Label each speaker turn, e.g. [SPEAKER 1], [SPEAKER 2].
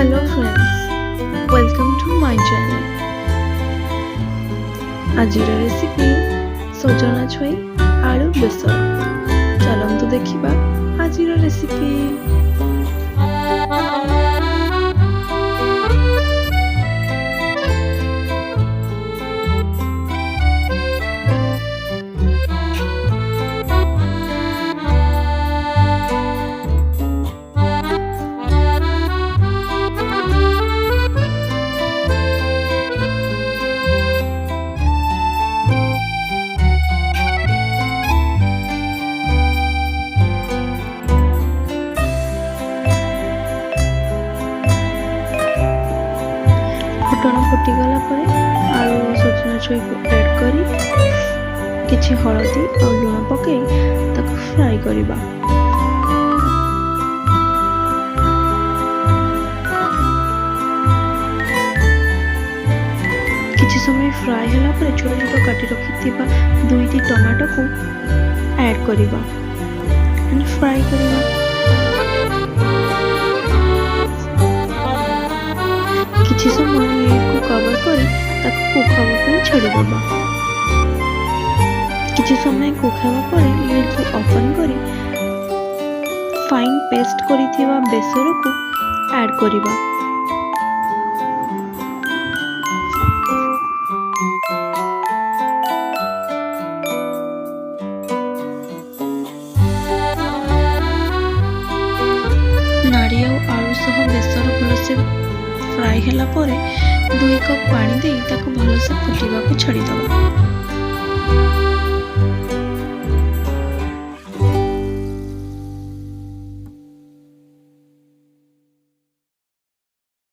[SPEAKER 1] Hello friends, welcome to my channel. ଆଜିର recipe ସଜନା ଛୁଇଁ ଆଳୁ ବେସର। ଚାଲନ୍ତୁ ଦେଖିବା ଆଜିର ରେସିପି। फुटण फुटीगला आलू सजना छुई को ऐड करी किछि हळदी और लुण पकई ताको फ्राई करिबा। किछि समय फ्राई होला पर छोट छोट काटी रखिथिबा 2-3 टमाटो को ऐड करिबा एंड फ्राई करिबा। किछि समय को कवर करी ताको कुक हवा पर छाड़ी देबा। किछि समय कुक हवा पर लिड को ओपन करी फाइन पेस्ट करिथिबा बेसर को ऐड करिबा। नाड़ी और आलू सह बेसर भलसे फ्राई होला परे 2 कप पानी दे ताको भलसे फुटीबा को छाड़ी दबा।